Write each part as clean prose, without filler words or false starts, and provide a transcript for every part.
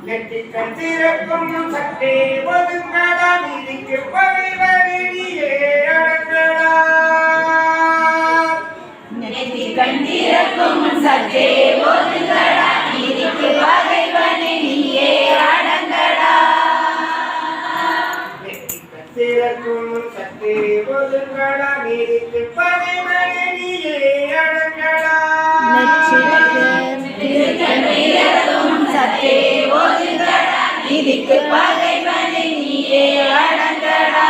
நெற்றிக்கண் திறக்கும் சற்றே ஒதுங்கடா நீதிக்கு பகைவனியே அடங்கடா நெற்றிக்கண் திறக்கும் சற்றே ஒதுங்கடா நீதிக்கு பகைவனியே அடங்கடா நெற்றிக்கண் திறக்கும் சற்றே ஒதுங்கடா நீதிக்கு பகைவனியே அடங்கடா சற்றே ஒதுங்கடா நீதிக்கு பகைவனை நீயே அடங்கடா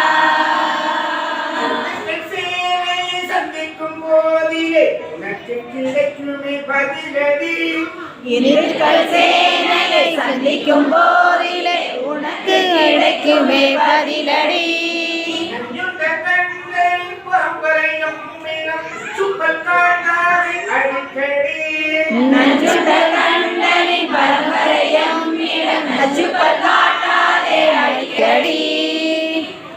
சேவையை சந்திக்கும் போதிலே உனக்கு கிடைக்குமே பதிலடி இருட்கள் சேனையை சந்திக்கும் போதிலே உனக்கு கிடைக்குமே பதிலடி நஞ்சுண்ட கண்களின் பரம்பரையும் சுப்பல் காட்டாரை அடிக்கடி நஞ்சுண்ட கண்டனின் பரம்பரையும் நச்சுப்பல் காட்டாதே அடிக்கடி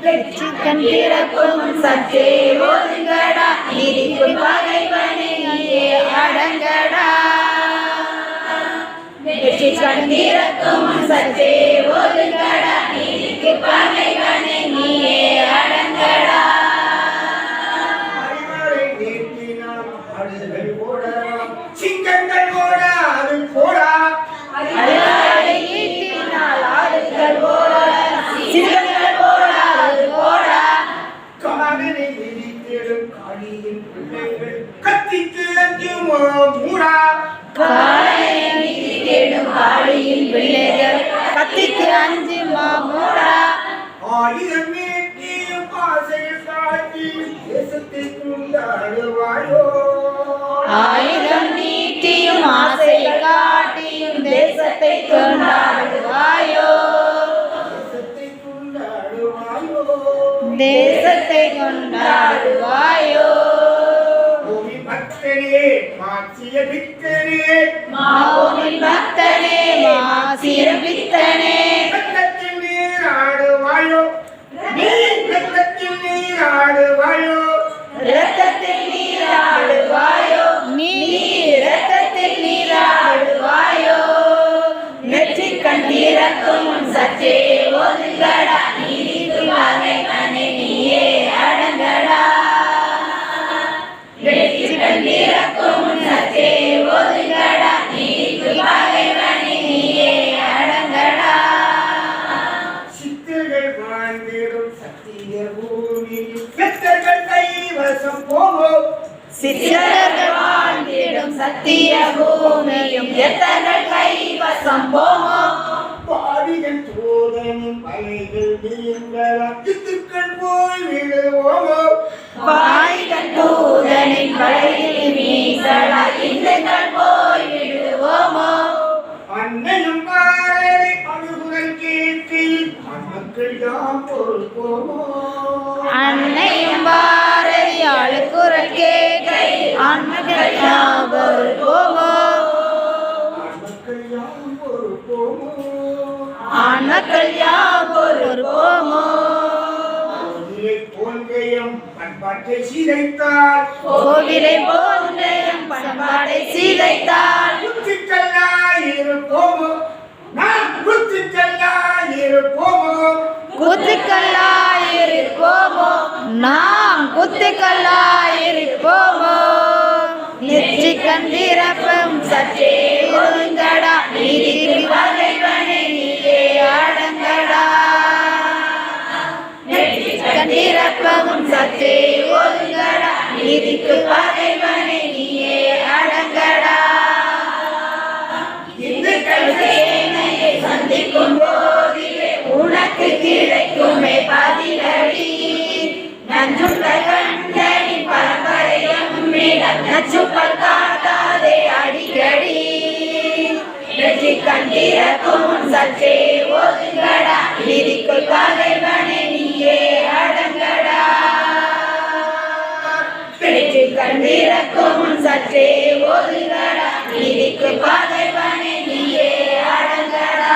நெற்றிக்கண் திறக்கும் சற்றே ஒதுங்கடா நீதிக்கு பகைவனை நீயே அடங்கடா நெற்றிக்கண் திறக்கும் சற்றே ஒதுங்கடா நீதிக்கு பகைவனை நீயே அடங்கடா அறிவாளை நீட்டினால் அடுகள் போடலாம் சிங்கங்கள் போட அது போடா அறிவாளை ஈட்டினால் ஆடுகள் போட சிங்கங்கள் போட அது போட காவினை மிதித்திடும் காளியின் பிள்ளைகள் கத்திக்கு அஞ்சுமோ மூடா காளையை மிதித்திடும் காளியின் பிள்ளைகள் கத்திக்கு அஞ்சுமா மூடா ஆயிரம் நீட்டியும் ஆசையில் காட்டி தேசத்தை கொண்டாடுவாயோ ஆயிரம் நீட்டியும் ஆசை காட்டியும் தேசத்தை கொண்டாடுவாயோ தேசத்தை கொண்டாடுவாயோ தேசத்தை கொண்டாடுவாயோ பூமி பக்தனே மாட்சிய பித்தனே மாவோனின் பக்தனே மாசிர பித்தனே ரத்தத்தில் நீராடுவாயோ நீ ரத்தத்தில் நீராடுவாயோ இரத்தத்தில் நீராடுவாயோ நீ இரத்தத்தில் நீராடுவாயோ நெற்றிக்கண் திறக்கும் சற்றே ஒதுங்கடா நீதிக்கு பகைவனை நீயே அடங்கடா நெற்றிக்கண் திறக்கும் சற்றே ஒதுங்கடா நீதிக்கு பகைவனை நீயே அடங்கடா சித்தர்கள் வாழ்ந்திடும் சத்திய பூமியில் சித்தர்கள் கைவசம் போவோம் சித்தர்கள் வாழ்ந்திடும் சத்திய பூமியும் எத்தர்கள் கைவசம் போமோ பாடிகள் தூதனின் பலைகள் நீங்களா சித்துக்கள் போய் விடுவோமோ பாய்கள் தூதனின் படையில் மீசலா இந்துக்கள் போய் விடுவோமோ அன்னையும் பாரதி அணுகுகள் கேட்கையில் மக்கள் யாம் பொறுப்போமோ அன்னையும் பாரதி அழுக்குரல் கேட்கை அன்னைகள் யாவர் போமோ மக்கள் யாம் பொறுப்போமோ ஆண்மக்கள் யாவர் போமோ கோவிலை போன்றையும் பண்பாட்டை சிதைத்தால் கோவிலை போன்றையும் பண்பாடை சீதைத்தால் குத்துக்கல்லாயிருப்போமோ நாம் குத்துக்கல்லாயிருப்போமோ குத்துக்கல்லாயிருப்போமோ நாம் குத்துக்கல்லாயிருப்போமோ நெற்றிக்கண் திறப்பும் சற்றே ஒதுங்கடா நீதிக்கு பகைவனை நீயே அடங்கடா நெற்றிக்கண் திறப்பும் சற்றே ஒதுங்கடா நீதிக்கு பகைவனை நீயே அடங்கடா இந்துக்கள் சேனையை சந்திக்கும் போதிலே உனக்கு கிடைக்குமே பதிலடி நஞ்சுண்ட கண்டனின் பரம்பரையும் நச்சுப்பல் காட்டாதே அடிக்கடி நெற்றிக்கண் திறக்கும் சற்றே ஒதுங்கடா நீதிக்குள் பகைவனை நீயே அடங்கடா நெற்றிக்கண் திறக்கும் சற்றே ஒதுங்கடா நீதிக்கு பகைவனை நீயே அடங்கடா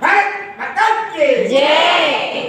भारत माता की जय।